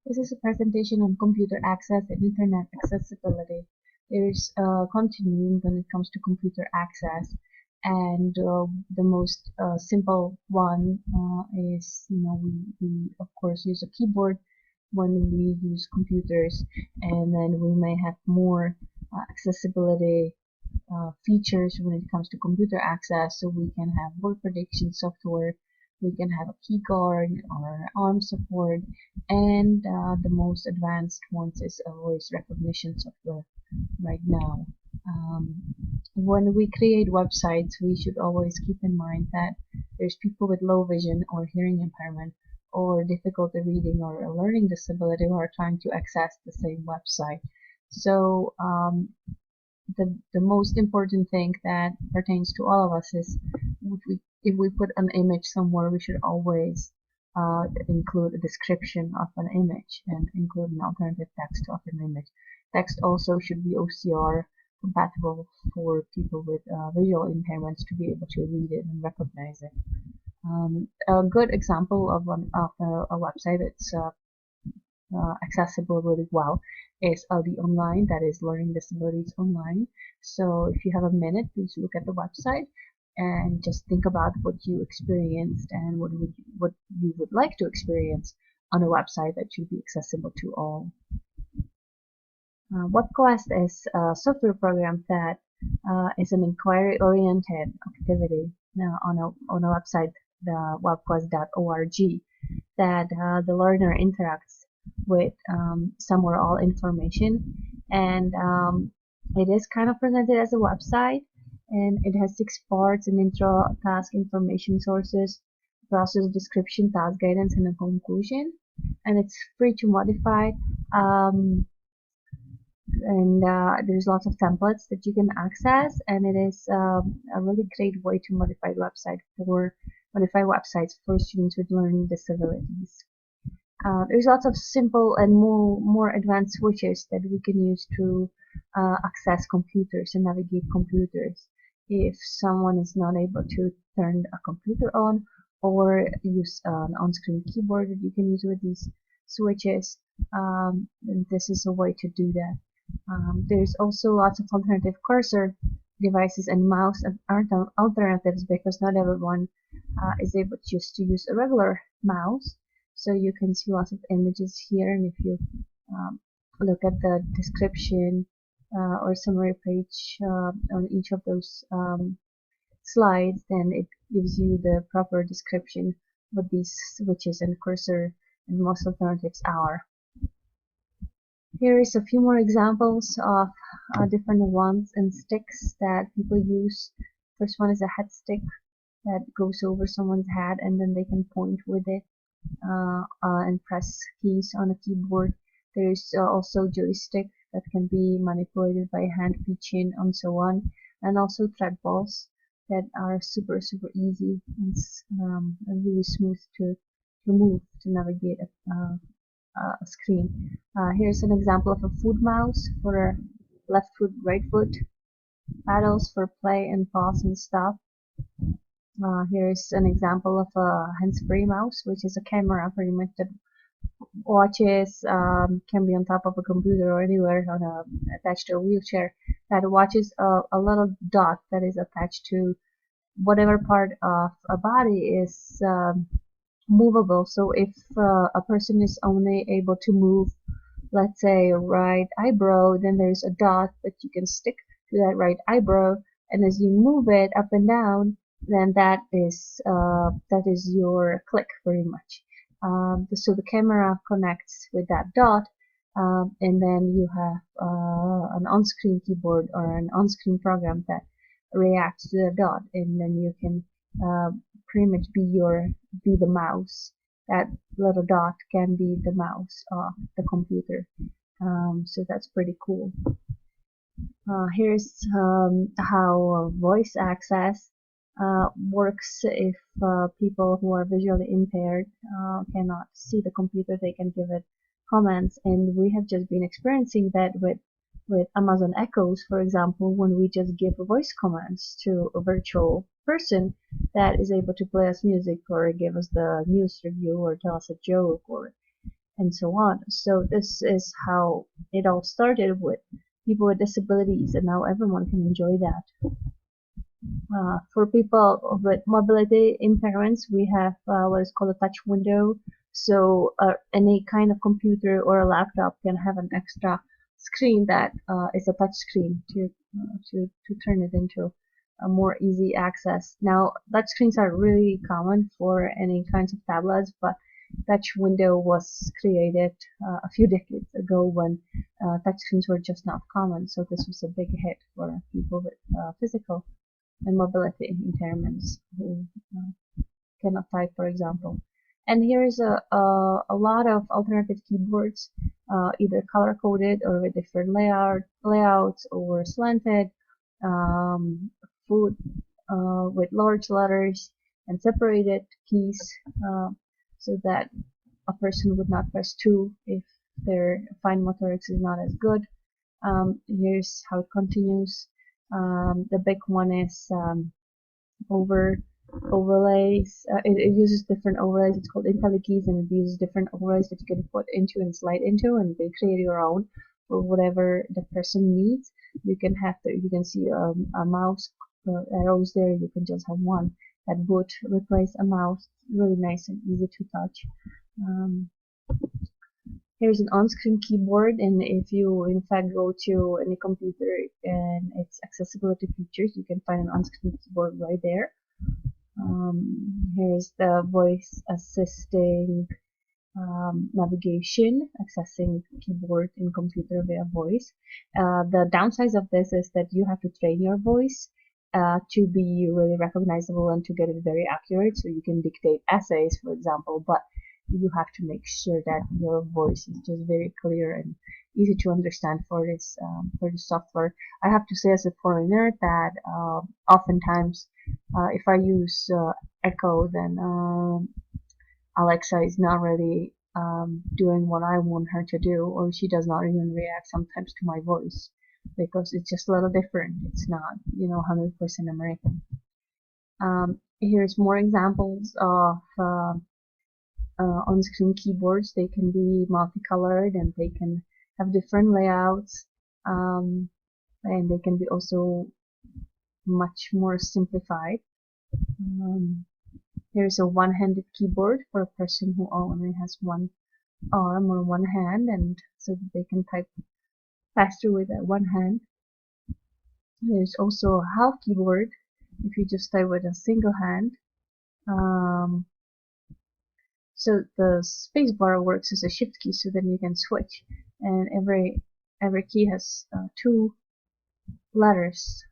This is a presentation on computer access and internet accessibility. There is a continuum when it comes to computer access, and the most simple one is, we of course use a keyboard when we use computers, and then we may have more accessibility features when it comes to computer access. So we can have word prediction software, we can have a key guard or arm support, and the most advanced ones is a voice recognition software right now. Um, when we create websites, we should always keep in mind that there's people with low vision or hearing impairment or difficulty reading or a learning disability who are trying to access the same website. So the most important thing that pertains to all of us is if we put an image somewhere, we should always include a description of an image and include an alternative text of an image. Text also should be OCR compatible for people with visual impairments to be able to read it and recognize it. A good example of a website that's accessible really well is Audi Online, that is Learning Disabilities Online. So if you have a minute, please look at the website and just think about what you experienced and what you would like to experience on a website that should be accessible to all. WebQuest is a software program that is an inquiry-oriented activity on a website, the webquest.org, that the learner interacts with some or all information, and it is kind of presented as a website, and it has 6 parts: an intro, task, information sources, process, description, task guidance, and a conclusion. And it's free to modify, and there's lots of templates that you can access, and it is a really great way to modify websites for students with learning disabilities. There's lots of simple and more advanced switches that we can use to access computers and navigate computers. If someone is not able to turn a computer on or use an on-screen keyboard that you can use with these switches, and this is a way to do that. There's also lots of alternative cursor devices and mouse alternatives, because not everyone is able just to use a regular mouse. So you can see lots of images here, and if you look at the description or summary page on each of those slides, then it gives you the proper description what these switches and cursor and mouse alternatives are. Here is a few more examples of different wands and sticks that people use. First one is a head stick that goes over someone's head, and then they can point with it and press keys on a keyboard. There's also joystick that can be manipulated by hand, pitching, and so on, and also trackballs that are super easy and really smooth to move to navigate a screen. Here's an example of a foot mouse for left foot, right foot, paddles for play and pause and stop. Here's an example of a hands-free mouse, which is a camera pretty much that watches, can be on top of a computer or anywhere attached to a wheelchair, that watches a little dot that is attached to whatever part of a body is movable. So if a person is only able to move, let's say, a right eyebrow, then there's a dot that you can stick to that right eyebrow, and as you move it up and down, then that is your click pretty much. So the camera connects with that dot, and then you have an on-screen keyboard or an on-screen program that reacts to the dot, and then you can pretty much be the mouse. That little dot can be the mouse of the computer. So that's pretty cool. Here's how voice access works if people who are visually impaired cannot see the computer. They can give it comments, and we have just been experiencing that with Amazon Echoes, for example, when we just give voice commands to a virtual person that is able to play us music or give us the news review or tell us a joke or and so on. So this is how it all started with people with disabilities, and now everyone can enjoy that. For people with mobility impairments, we have what is called a touch window. So any kind of computer or a laptop can have an extra screen that is a touch screen to turn it into a more easy access. Now, touch screens are really common for any kinds of tablets, but touch window was created a few decades ago when touch screens were just not common. So this was a big hit for people with physical and mobility impairments who cannot type, for example. And here is a lot of alternative keyboards, either color coded or with different layouts or slanted, full with large letters and separated keys, so that a person would not press two if their fine motorics is not as good. Here's how it continues. The big one is over overlays. It uses different overlays. It's called IntelliKeys, and it uses different overlays that you can put into and slide into, and they create your own for whatever the person needs. You can have you can see a mouse arrows there. You can just have one that would replace a mouse. Really nice and easy to touch. Here's an on-screen keyboard, and if you in fact go to any computer and its accessibility features, you can find an on-screen keyboard right there. Here's the voice assisting navigation, accessing keyboard in computer via voice. The downside of this is that you have to train your voice to be really recognizable and to get it very accurate, so you can dictate essays, for example, but you have to make sure that your voice is just very clear and easy to understand for this software. I have to say, as a foreigner, that oftentimes if I use Echo, then Alexa is not really doing what I want her to do, or she does not even react sometimes to my voice, because it's just a little different. It's not, 100% American. Here's more examples of on-screen keyboards. They can be multicolored, and they can have different layouts, and they can be also much more simplified. Here's a one-handed keyboard for a person who only has one arm or one hand, and so that they can type faster with that one hand. There's also a half keyboard if you just type with a single hand. So the spacebar works as a shift key, so then you can switch, and every key has two letters,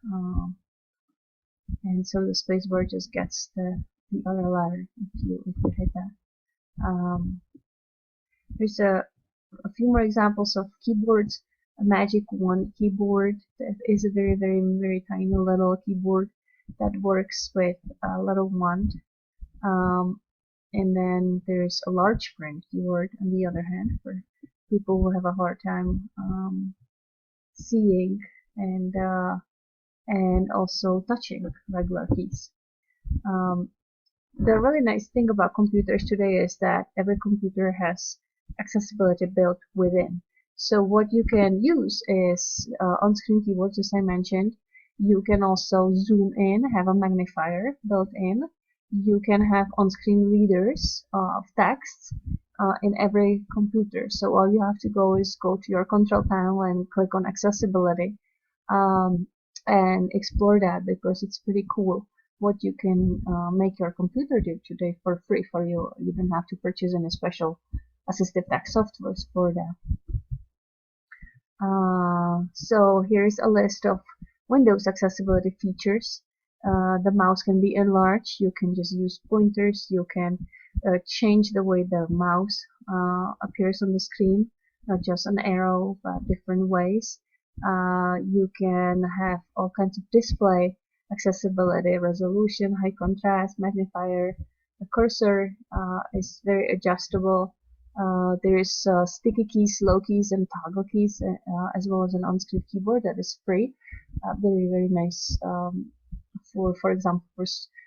and so the spacebar just gets the other letter if you hit that. There's a few more examples of keyboards. A Magic Wand keyboard that is a very, very, very tiny little keyboard that works with a little wand. And then there's a large print keyboard on the other hand, for people who have a hard time seeing and also touching regular keys. The really nice thing about computers today is that every computer has accessibility built within. So what you can use is on-screen keyboards, as I mentioned. You can also zoom in, have a magnifier built in. You can have on-screen readers of text in every computer. So all you have to go is go to your control panel and click on accessibility and explore that, because it's pretty cool what you can make your computer do today for free for you. You don't have to purchase any special assistive text softwares for that. So here's a list of Windows accessibility features. The mouse can be enlarged. You can just use pointers. You can change the way the mouse appears on the screen, not just an arrow, but different ways. You can have all kinds of display accessibility, resolution, high contrast, magnifier. The cursor is very adjustable. There is sticky keys, slow keys, and toggle keys, as well as an on-screen keyboard that is free. Very, very nice for example,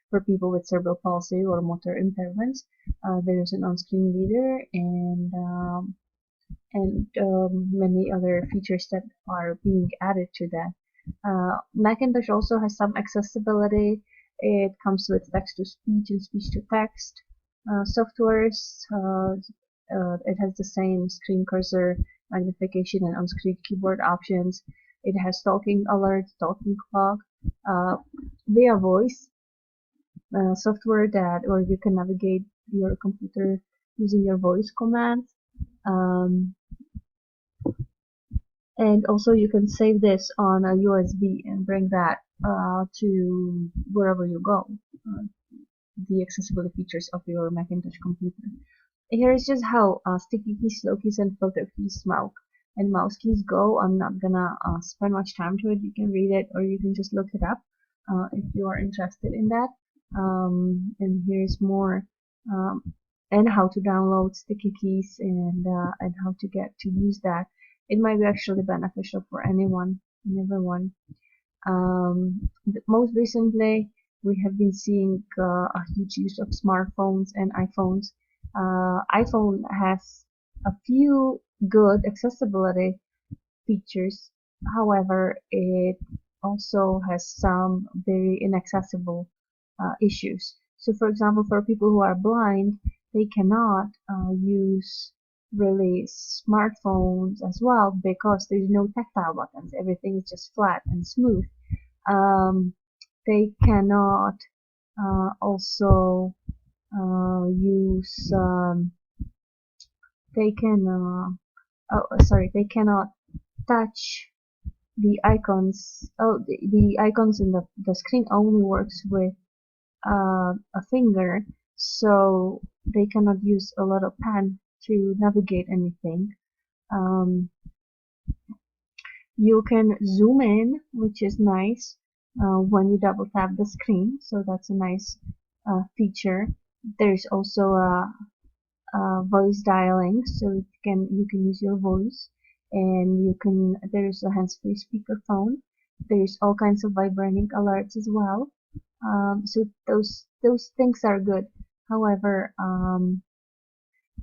for people with cerebral palsy or motor impairments. There's an on-screen reader and many other features that are being added to that. Macintosh also has some accessibility. It comes with text-to-speech and speech-to-text softwares. It has the same screen cursor magnification and on-screen keyboard options. It has talking alert, talking clock, via voice software that, or you can navigate your computer using your voice commands. Um, and also you can save this on a USB and bring that to wherever you go. The accessibility features of your Macintosh computer. Here is just how sticky keys, slow keys, and filter keys, mouse keys go. I'm not gonna spend much time to it. You can read it or you can just look it up if you are interested in that. And here's more and how to download sticky keys and how to get to use that. It might be actually beneficial for anyone and everyone. Most recently, we have been seeing a huge use of smartphones and iPhones. iPhone has a few good accessibility features. However, it also has some very inaccessible issues. So, for example, for people who are blind, they cannot use really smartphones as well because there's no tactile buttons. Everything is just flat and smooth. They cannot also use they can they cannot touch the icons. The icons in the screen only works with a finger, so they cannot use a lot of pen to navigate anything. You can zoom in, which is nice when you double tap the screen, so that's a nice feature. There's also voice dialing, so you can use your voice, and there's a hands-free speakerphone. There's all kinds of vibrating alerts as well. So those things are good. However,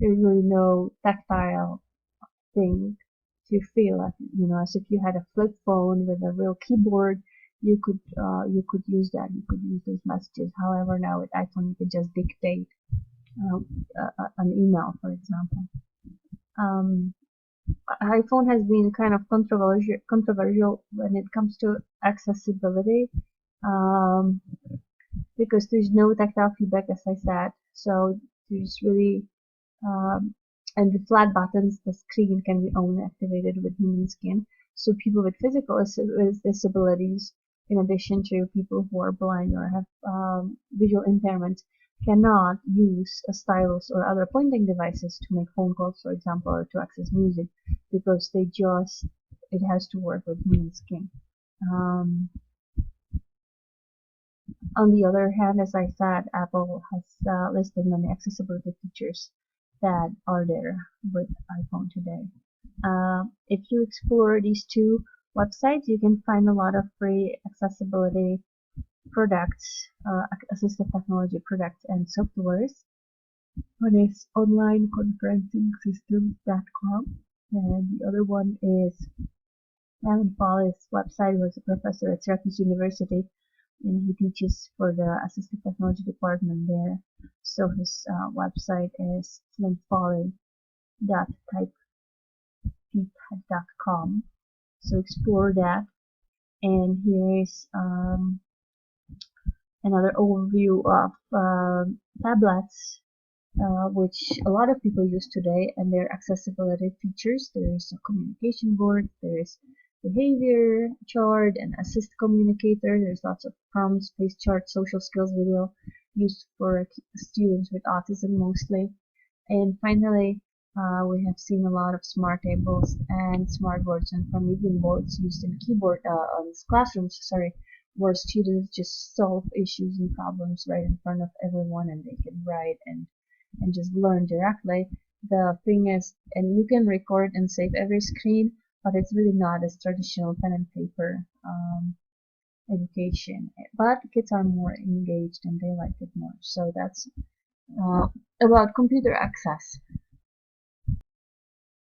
there's really no tactile thing to feel like, as if you had a flip phone with a real keyboard. You could use that. You could use those messages. However, now with iPhone, you could just dictate an email, for example. iPhone has been kind of controversial when it comes to accessibility. Because there's no tactile feedback, as I said. So there's really and the flat buttons, the screen can be only activated with human skin. So people with physical disabilities, in addition to people who are blind or have visual impairments, cannot use a stylus or other pointing devices to make phone calls, for example, or to access music, because it has to work with human skin. On the other hand, as I said, Apple has listed many accessibility features that are there with iPhone today. If you explore these two websites, you can find a lot of free accessibility products, assistive technology products and softwares. One is onlineconferencingsystems.com, and the other one is Alan Foley's website, who is a professor at Syracuse University, and he teaches for the assistive technology department there. So his website is flintfoley.typefeedback.com. So explore that. And here is another overview of tablets, which a lot of people use today, and their accessibility features. There is a communication board, there is behavior chart, and assist communicator. There's lots of prompts, face chart, social skills video used for students with autism mostly. And finally, we have seen a lot of smart tables and smart boards and from even boards used in classrooms, where students just solve issues and problems right in front of everyone, and they can write and just learn directly. The thing is, and you can record and save every screen, but it's really not as traditional pen and paper. education, but kids are more engaged and they like it more. So that's uh, about computer access.